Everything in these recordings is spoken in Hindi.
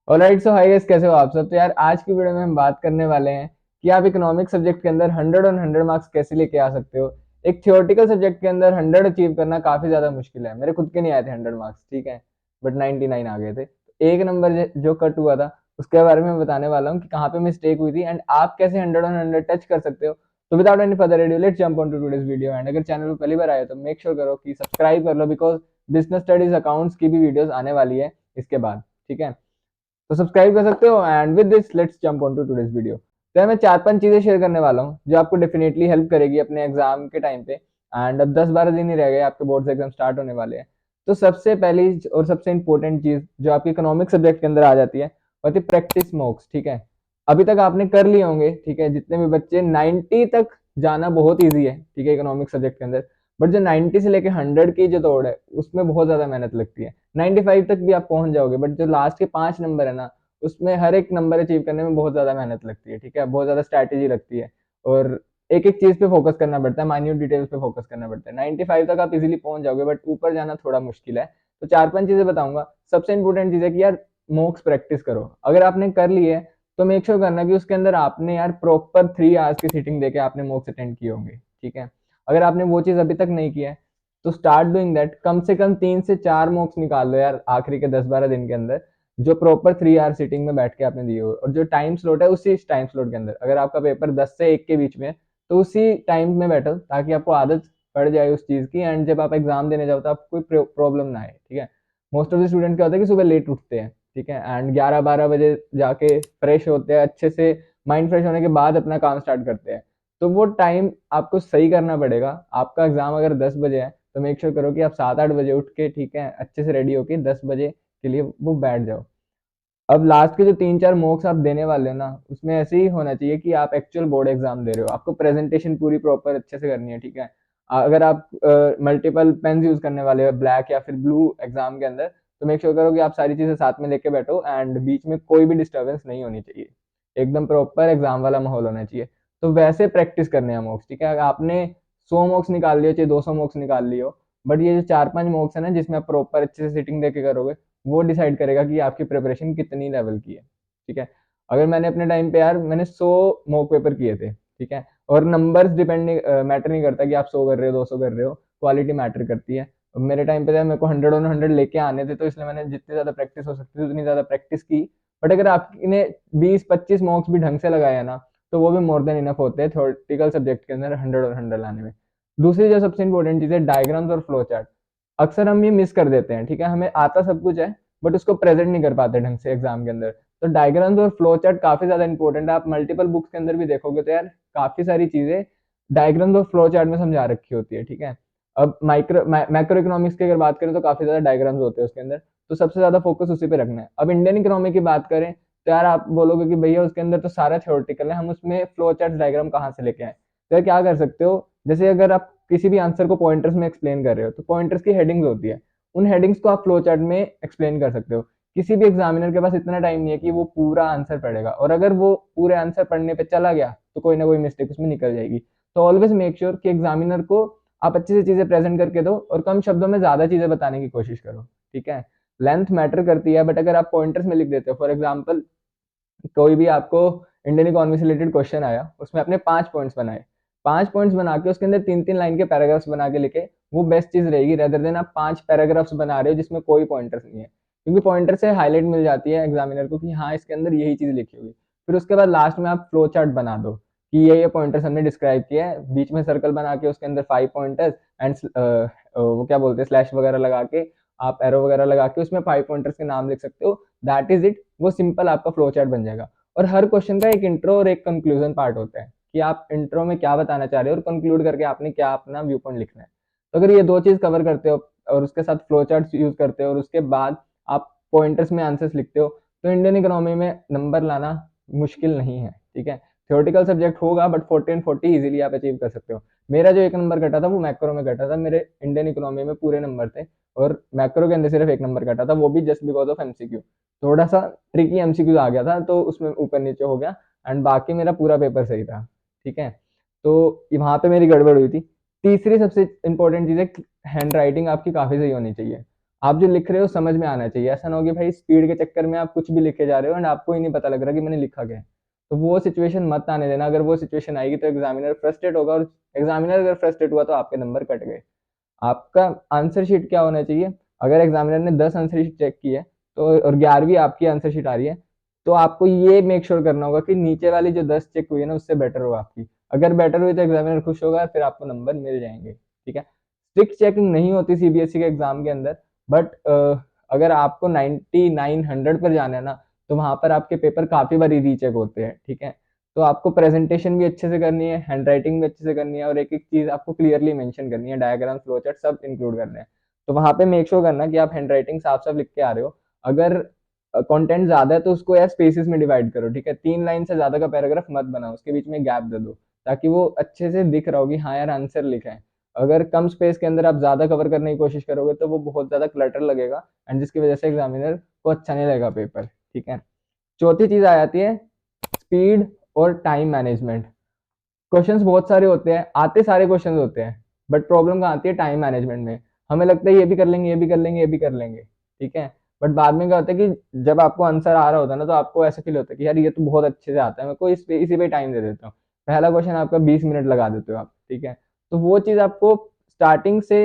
ऑलराइट, सो हाय गाइस, कैसे हो आप सब। तो यार आज की वीडियो में हम बात करने वाले हैं कि आप इकोनॉमिक सब्जेक्ट के अंदर 100 मार्क्स कैसे लेके आ सकते हो। एक थियोरेटिकल सब्जेक्ट के अंदर 100 अचीव करना काफी ज्यादा मुश्किल है। मेरे खुद के नहीं आए थे 100 मार्क्स, ठीक है, बट 99 आ गए थे। एक नंबर जो कट हुआ था उसके बारे में मैं बताने वाला हूँ कि कहाँ पे मिस्टेक हुई थी एंड आप कैसे 100 टच कर सकते हो। तो without any further ado let's jump on to today's video. And अगर चैनल पर पहली बार आए तो मेक श्योर करो कि सब्सक्राइब कर लो, बिकॉज बिजनेस स्टडीज अकाउंट्स की भी वीडियोस आने वाली है इसके बाद, ठीक है। तो सब्सक्राइब कर सकते हो and with this let's jump on to today's video. तो मैं चार पांच चीजें शेयर करने वाला हूँ जो आपको डेफिनेटली हेल्प करेगी अपने एग्जाम के टाइम पे। एंड अब 10-12 दिन ही रह गए, आपके बोर्ड एग्जाम स्टार्ट होने वाले हैं। तो सबसे पहली और सबसे इंपॉर्टेंट चीज जो आपकी इकोनॉमिक सब्जेक्ट के अंदर आ जाती है वो होती है प्रैक्टिस मॉक्स, ठीक है। अभी तक आपने कर लिए होंगे, ठीक है, जितने भी बच्चे 90 तक जाना बहुत ईजी है, ठीक है, इकोनॉमिक सब्जेक्ट के अंदर। बट जो 90 से लेके 100 की जो दौड़ है उसमें बहुत ज्यादा मेहनत लगती है। 95 तक भी आप पहुंच जाओगे, बट जो लास्ट के 5 नंबर है ना, उसमें हर एक नंबर अचीव करने में बहुत ज्यादा मेहनत लगती है, ठीक है, बहुत ज्यादा स्ट्रैटेजी लगती है। और एक एक चीज पे फोकस करना पड़ता है, माइन्यूट डिटेल्स पे फोकस करना पड़ता है। 95 तक आप इजीली पहुंच जाओगे, बट ऊपर जाना थोड़ा मुश्किल है। तो चार पांच चीजें बताऊंगा। सबसे इंपॉर्टेंट चीज है कि यार मॉक्स प्रैक्टिस करो। अगर आपने कर ली है तो मेक श्योर करना कि उसके अंदर आपने यार प्रॉपर 3 आवर्स की सीटिंग देके आपने मॉक्स अटेंड किए होंगे, ठीक है। अगर आपने वो चीज अभी तक नहीं किया है तो स्टार्ट डूइंग दैट। कम से कम 3 से 4 मॉक्स निकाल लो यार आखिरी के 10-12 दिन के अंदर, जो प्रॉपर 3 आवर सीटिंग में बैठ के आपने दिए हो। और जो टाइम स्लॉट है उसी टाइम स्लॉट के अंदर, अगर आपका पेपर 10 से 1 के बीच में है तो उसी टाइम में बैठो, ताकि आपको आदत पड़ जाए उस चीज की। एंड जब आप एग्जाम देने जाओ तो आपको कोई प्रॉब्लम ना आए, ठीक है। मोस्ट ऑफ द स्टूडेंट क्या होता है कि सुबह लेट उठते हैं, ठीक है, एंड 11-12 बजे जाके फ्रेश होते हैं अच्छे से, माइंड फ्रेश होने के बाद अपना काम स्टार्ट करते हैं। तो वो टाइम आपको सही करना पड़ेगा। आपका एग्जाम अगर 10 बजे है तो मेक श्योर करो कि आप 7-8 बजे उठ के, ठीक है, अच्छे से रेडी होके 10 बजे के लिए वो बैठ जाओ। अब लास्ट के जो 3-4 मॉक्स आप देने वाले हो ना, उसमें ऐसे ही होना चाहिए कि आप एक्चुअल बोर्ड एग्जाम दे रहे हो। आपको प्रेजेंटेशन पूरी प्रॉपर अच्छे से करनी है, ठीक है। अगर आप मल्टीपल पेन यूज करने वाले हो, ब्लैक या फिर ब्लू एग्जाम के अंदर, तो मेक श्योर करो कि आप सारी चीजें साथ में लेके बैठो एंड बीच में कोई भी डिस्टर्बेंस नहीं होनी चाहिए। एकदम प्रॉपर एग्जाम वाला माहौल होना चाहिए। तो वैसे प्रैक्टिस करने हैं मॉक्स, ठीक है। अगर आपने 100 मॉक्स निकाल लियो चाहे 200 मॉक्स निकाल लियो, बट ये जो 4-5 मॉक्स है ना जिसमें आप प्रॉपर अच्छे से सिटिंग देके करोगे, वो डिसाइड करेगा कि आपकी प्रिपरेशन कितनी लेवल की है, ठीक है। अगर मैंने अपने टाइम पे यार मैंने 100 मॉक पेपर किए थे, ठीक है। और नंबर्स डिपेंड नहीं, मैटर नहीं करता कि आप 100 कर रहे हो 200 कर रहे हो, क्वालिटी मैटर करती है। मेरे टाइम पे था, मेरे को 100 ऑन 100 लेके आने थे, तो इसलिए मैंने जितनी ज्यादा प्रैक्टिस हो सकती थी उतनी ज्यादा प्रैक्टिस की। बट अगर आपने 20-25 मॉक्स भी ढंग से लगाया ना, तो वो भी मोर देन इनफ होते हैं थ्योरेटिकल सब्जेक्ट के अंदर 100 लाने में। दूसरी जो सबसे इंपॉर्टेंट चीज है डायग्राम्स और फ्लो चार्ट। अक्सर हम ये मिस कर देते हैं, ठीक है, हमें आता सब कुछ है बट उसको प्रेजेंट नहीं कर पाते ढंग से एग्जाम के अंदर। तो डायग्राम्स और फ्लो चार्ट काफी ज्यादा इंपॉर्टेंट है। आप मल्टीपल बुक्स के अंदर भी देखोगे तो यार काफी सारी चीजें डायग्राम्स और फ्लो चार्ट में समझा रखी होती है, ठीक है। अब मैक्रो इकोनॉमिक्स की अगर बात करें तो काफी ज्यादा डायग्राम्स होते हैं उसके अंदर। तो सबसे ज्यादा फोकस उसी पे रखना है। अब इंडियन इकोनॉमी की बात करें तो यार आप बोलोगे कि भैया उसके अंदर तो सारा थ्योरेटिकल है, हम उसमें फ्लो चार्ट डायग्राम कहाँ से लेके आए। तो यार क्या कर सकते हो, जैसे अगर आप किसी भी आंसर को पॉइंटर्स में एक्सप्लेन कर रहे हो तो पॉइंटर्स की हेडिंग्स होती है, उन हेडिंग्स को आप फ्लो चार्ट में एक्सप्लेन कर सकते हो। किसी भी एग्जामिनर के पास इतना टाइम नहीं है कि वो पूरा आंसर पढ़ेगा, और अगर वो पूरे आंसर पढ़ने पे चला गया तो कोई ना कोई मिस्टेक उसमें निकल जाएगी। तो ऑलवेज मेक श्योर कि एग्जामिनर को आप अच्छे से चीजें प्रेजेंट करके दो और कम शब्दों में ज्यादा चीजें बताने की कोशिश करो, ठीक है। लेंथ मैटर करती है, बट अगर आप पॉइंटर्स में लिख देते हो, फॉर एग्जाम्पल कोई भी आपको इंडियन इकोनॉमी से रिलेटेड क्वेश्चन आया, उसमें आपने 5 पॉइंट्स बनाए, 5 पॉइंट्स बना के उसके अंदर 3-3 लाइन के पैराग्राफ्स बना के लिखे, वो बेस्ट चीज रहेगी रेदर देन आप 5 पैराग्राफ्स बना रहे हो जिसमें कोई पॉइंटर्स नहीं है। क्योंकि पॉइंटर से हाईलाइट मिल जाती है एग्जामिनर को कि हाँ इसके अंदर यही चीज लिखी हुई। फिर उसके बाद लास्ट में आप फ्लो चार्ट बना दो कि ये पॉइंटर्स हमने डिस्क्राइब किया है, बीच में सर्कल बना के उसके अंदर 5 पॉइंटर्स एंड वो क्या बोलते हैं स्लैश वगैरह लगा के, आप एरो वगैरह लगा के उसमें 5 पॉइंटर्स के नाम लिख सकते हो। दैट इज इट, वो सिंपल आपका फ्लो चार्ट बन जाएगा। और हर क्वेश्चन का एक इंट्रो और एक कंक्लूजन पार्ट होता है कि आप इंट्रो में क्या बताना चाह रहे हो और कंक्लूड करके आपने क्या अपना व्यू पॉइंट लिखना है। तो अगर ये दो चीज कवर करते हो और उसके साथ फ्लो चार्ट यूज करते हो और उसके बाद आप पॉइंटर्स में आंसर्स लिखते हो, तो इंडियन इकोनॉमी में नंबर लाना मुश्किल नहीं है, ठीक है। थ्योरेटिकल सब्जेक्ट होगा बट 40 इजीली आप अचीव कर सकते हो। मेरा जो 1 नंबर कटा था वो मैक्रो में कटा था, मेरे इंडियन इकोनॉमी में पूरे नंबर थे और मैक्रो के अंदर सिर्फ 1 नंबर कटा था, वो भी जस्ट बिकॉज ऑफ एमसीक्यू। थोड़ा सा ट्रिकी एमसीक्यू आ गया था तो उसमें ऊपर नीचे हो गया, एंड बाकी मेरा पूरा पेपर सही था, ठीक है। तो वहां पे मेरी गड़बड़ हुई थी। तीसरी सबसे इंपॉर्टेंट चीज है हैंड राइटिंग आपकी काफी सही होनी चाहिए। आप जो लिख रहे हो समझ में आना चाहिए। ऐसा ना हो कि भाई स्पीड के चक्कर में आप कुछ भी लिखे जा रहे हो एंड आपको ही नहीं पता लग रहा कि मैंने लिखा क्या है। तो वो सिचुएशन मत आने देना। अगर वो सिचुएशन आएगी तो एग्जामिनर फ्रस्ट्रेट होगा, और एग्जामिनर अगर फ्रस्ट्रेट हुआ तो आपके नंबर कट गए। आपका आंसर शीट क्या होना चाहिए? अगर एग्जामिनर ने 10 आंसर शीट चेक की है तो और 11वीं आपकी आंसर शीट आ रही है, तो आपको ये मेक श्योर करना होगा कि नीचे वाली जो 10 चेक हुई है ना उससे बेटर हो आपकी। अगर बेटर हुई तो एग्जामिनर खुश होगा, फिर आपको नंबर मिल जाएंगे। ठीक है, स्ट्रिक्ट चेकिंग नहीं होती सीबीएसई के एग्जाम के अंदर, बट अगर आपको 99 100 पर जाना है ना, तो वहां पर आपके पेपर काफी बार रीचेक होते हैं। ठीक है, तो आपको प्रेजेंटेशन भी अच्छे से करनी है, हैंड राइटिंग भी अच्छे से करनी है, और एक एक चीज आपको क्लियरली मेंशन करनी है, डायग्राम फ्लो चार्ट सब इंक्लूड करने हैं। तो वहां पे मेक श्योर करना कि आप हैंड राइटिंग साफ साफ लिख के आ रहे हो। अगर कंटेंट ज्यादा है तो उसको यार स्पेसिस में डिवाइड करो। ठीक है, 3 लाइन से ज्यादा का पैराग्राफ मत बनाओ, उसके बीच में गैप दे दो, ताकि वो अच्छे से दिख रहा हो कि हाँ यार आंसर लिखा है। अगर कम स्पेस के अंदर आप ज्यादा कवर करने की कोशिश करोगे तो वो बहुत ज्यादा क्लटर लगेगा, एंड जिसकी वजह से एग्जामिनर को अच्छा नहीं लगेगा पेपर। ठीक है, चौथी चीज आ जाती है स्पीड और टाइम मैनेजमेंट। क्वेश्चंस बहुत सारे होते हैं, आते सारे क्वेश्चंस होते हैं, बट प्रॉब्लम कहाँ आती है? टाइम मैनेजमेंट में। हमें लगता है ये भी कर लेंगे, ये भी कर लेंगे, ये भी कर लेंगे। ठीक है, बट बाद में क्या होता है कि जब आपको आंसर आ रहा होता है ना, तो आपको ऐसा फील होता है कि यार ये तो बहुत अच्छे से आता है, मैं को इसी पे टाइम दे देता हूँ। पहला क्वेश्चन आपका 20 मिनट लगा देते हो आप। ठीक है, तो वो चीज आपको स्टार्टिंग से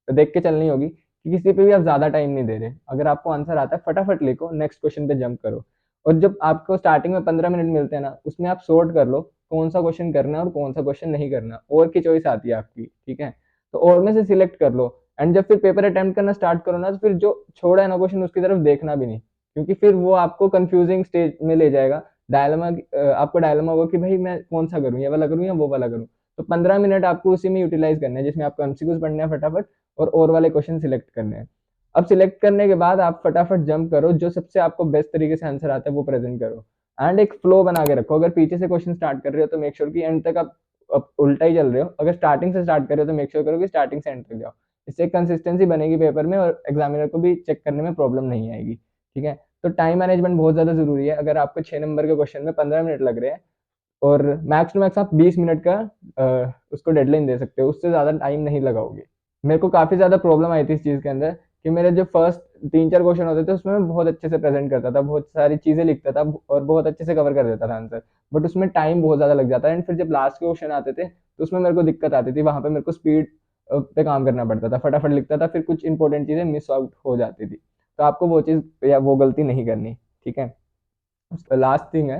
देख के चलनी होगी कि किसी पे भी आप ज्यादा टाइम नहीं दे रहे। अगर आपको आंसर आता है फटाफट लिखो, नेक्स्ट क्वेश्चन पे जंप करो। और जब आपको स्टार्टिंग में 15 मिनट मिलते हैं ना, उसमें आप सॉर्ट कर लो कौन सा क्वेश्चन करना है और कौन सा क्वेश्चन नहीं करना। और की चॉइस आती है आपकी। ठीक है, तो और में से सिलेक्ट कर लो, एंड जब फिर पेपर अटेम्प्ट करना स्टार्ट करो ना, तो फिर जो छोड़ा है ना क्वेश्चन उसकी तरफ देखना भी नहीं, क्योंकि फिर वो आपको कंफ्यूजिंग स्टेज में ले जाएगा। डायलमा, आपको डायलमा होगा कि भाई मैं कौन सा करूँ, ये वाला करूँ या वो वाला करूँ। तो 15 मिनट आपको उसी में यूटिलाइज करना है, जिसमें आपको एमसीक्यूज पढ़ने हैं फटाफट, और वाले क्वेश्चन सिलेक्ट करने हैं। अब सिलेक्ट करने के बाद आप फटाफट जंप करो, जो सबसे आपको बेस्ट तरीके से आंसर आता है वो प्रेजेंट करो, एंड एक फ्लो बना के रखो। अगर पीछे से क्वेश्चन स्टार्ट कर रहे हो तो मेक श्योर कि एंड तक आप उल्टा ही चल रहे हो। अगर स्टार्टिंग से स्टार्ट कर रहे हो तो मेक श्योर करो कि स्टार्टिंग से एंड तक जाओ। इससे कंसिस्टेंसी बनेगी पेपर में, और एग्जामिनर को भी चेक करने में प्रॉब्लम नहीं आएगी। ठीक है, तो टाइम मैनेजमेंट बहुत ज्यादा जरूरी है। अगर आपको 6 नंबर के क्वेश्चन में 15 मिनट लग रहे हैं, और मैक्स टू मैक्स आप 20 मिनट का उसको डेडलाइन दे सकते हो, उससे ज्यादा टाइम नहीं लगाओगे। मेरे को काफी ज्यादा प्रॉब्लम आई थी इस चीज के अंदर, कि मेरे जो फर्स्ट 3 4 क्वेश्चन होते थे उसमें मैं बहुत अच्छे से प्रेजेंट करता था, बहुत सारी चीजें लिखता था और बहुत अच्छे से कवर कर देता था आंसर, बट उसमें टाइम बहुत ज्यादा लग जाता है। एंड फिर जब लास्ट के क्वेश्चन आते थे तो उसमें मेरे को दिक्कत आती थी, वहां पे मेरे को स्पीड पे काम करना पड़ता था, फटाफट लिखता था, फिर कुछ इंपॉर्टेंट चीजें मिस आउट हो जाती थी। तो आपको वो चीज या वो गलती नहीं करनी। ठीक है, लास्ट थिंग है,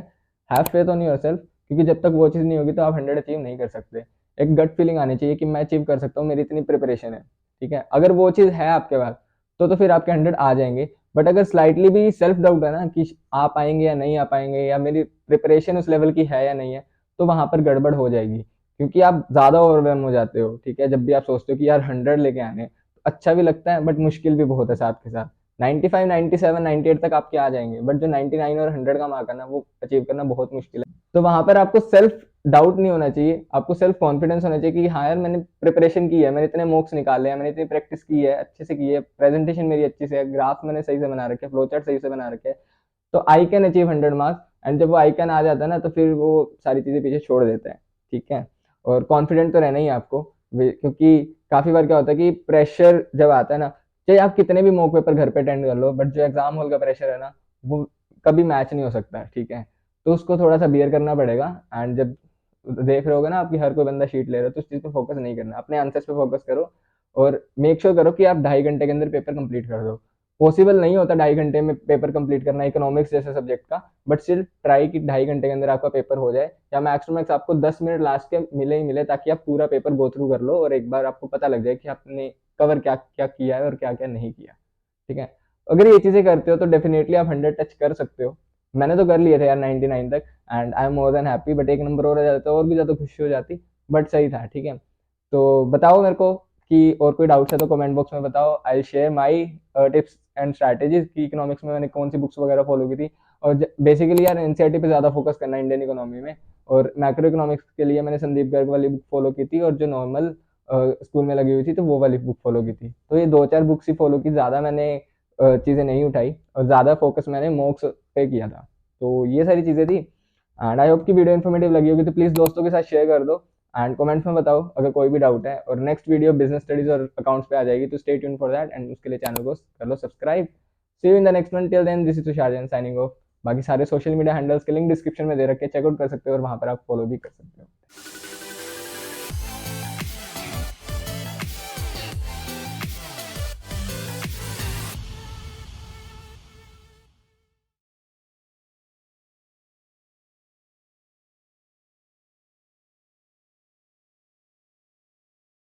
हैव फेथ ऑन योरसेल्फ, क्योंकि जब तक वो चीज़ नहीं होगी तो आप 100 अचीव नहीं कर सकते। एक गट फीलिंग आनी चाहिए कि मैं अचीव कर सकता हूँ, मेरी इतनी प्रिपरेशन है। ठीक है, अगर वो चीज़ है आपके पास तो फिर आपके 100 आ जाएंगे। बट अगर स्लाइटली भी सेल्फ डाउट है ना कि आ पाएंगे या नहीं आ पाएंगे, या मेरी प्रिपरेशन उस लेवल की है या नहीं है, तो वहां पर गड़बड़ हो जाएगी, क्योंकि आप ज्यादा ओवरवेम हो जाते हो। ठीक है, जब भी आप सोचते हो कि यार 100 लेके आने हैं, तो अच्छा भी लगता है बट मुश्किल भी बहुत है साथ के साथ। 95 97 98 तक आपके आ जाएंगे, बट जो 99 और 100 का मार्क है ना वो अचीव करना बहुत मुश्किल है। तो वहां पर आपको सेल्फ डाउट नहीं होना चाहिए, आपको सेल्फ कॉन्फिडेंस होना चाहिए कि हाँ यार मैंने प्रिपरेशन की है, मैंने इतने मॉक्स निकाले हैं, मैंने इतनी प्रैक्टिस की है, अच्छे से की है, प्रेजेंटेशन मेरी अच्छी से है, ग्राफ मैंने सही से बना रखे हैं, फ्लो चार्ट सही से बना रखे हैं, तो I can achieve 100 marks. And जब वो आई कैन आ जाता है ना, तो फिर वो सारी चीजें पीछे छोड़ देते हैं। ठीक है, और कॉन्फिडेंट तो रहना ही है आपको, क्योंकि काफी बार क्या होता है कि प्रेशर जब आता है ना, चाहे आप कितने भी मॉक पेपर घर पे अटेंड कर लो, बट जो एग्जाम हॉल का प्रेशर है ना, वो कभी मैच नहीं हो सकता। ठीक है, तो उसको थोड़ा सा बियर करना पड़ेगा। एंड जब देख रहे होगे ना आपकी हर कोई बंदा शीट ले रहा है, तो उस चीज पे फोकस नहीं करना, अपने आंसर्स पे फोकस करो, और मेक श्योर करो कि आप 2.5 घंटे के अंदर पेपर कंप्लीट कर दो। पॉसिबल नहीं होता 2.5 घंटे में पेपर कंप्लीट करना इकोनॉमिक्स जैसे सब्जेक्ट का, बट स्टिल ट्राई कि 2.5 घंटे के अंदर आपका पेपर हो जाए, या मैक्स टू मैक्स आपको 10 मिनट लास्ट के मिले ही मिले, ताकि आप पूरा पेपर गो थ्रू कर लो और एक बार आपको पता लग जाए कि आपने कवर क्या क्या किया है और क्या क्या नहीं किया। ठीक है, अगर ये चीजें करते हो तो डेफिनेटली आप 100 टच कर सकते हो। मैंने तो कर लिए थे यार 99 तक, and I am more than happy, but एक नंबर और आ जाता और भी ज्यादा खुशी हो जाती, बट सही था। ठीक है, तो बताओ मेरे को कि और कोई डाउट्स है तो कमेंट बॉक्स में बताओ, I share my tips and strategies कि इकोनॉमिक्स में मैंने कौन सी बुक्स वगैरह फॉलो की थी। और बेसिकली यार एनसीईआरटी पे ज्यादा फोकस करना है इंडियन इकोनॉमी में, और मैक्रो इकोनॉमिक्स के लिए मैंने संदीप गर्ग वाली बुक फॉलो की थी, और जो नॉर्मल स्कूल में लगी हुई थी तो वो वाली बुक फॉलो की थी। तो ये 2 4 बुक्स ही फॉलो की, ज्यादा मैंने चीजें नहीं उठाई, और ज्यादा फोकस मैंने मॉक्स पे किया था। तो ये सारी चीजें थी, एंड आई होप कि वीडियो इन्फॉर्मेटिव लगी होगी, तो प्लीज दोस्तों के साथ शेयर कर दो। एंड कमेंट्स में बताओ अगर कोई भी डाउट है। और नेक्स्ट वीडियो बिजनेस स्टडीज और अकाउंट्स पे आ जाएगी, तो stay tune for that, and उसके लिए चैनल को कर लो subscribe. See you in the next one, till then this is Tushar Jain signing off. बाकी सारे सोशल मीडिया हैंडल्स के लिंक डिस्क्रिप्शन में दे रखे हैं, चेकआउट कर सकते हो और वहां पर आप फॉलो भी कर सकते हो।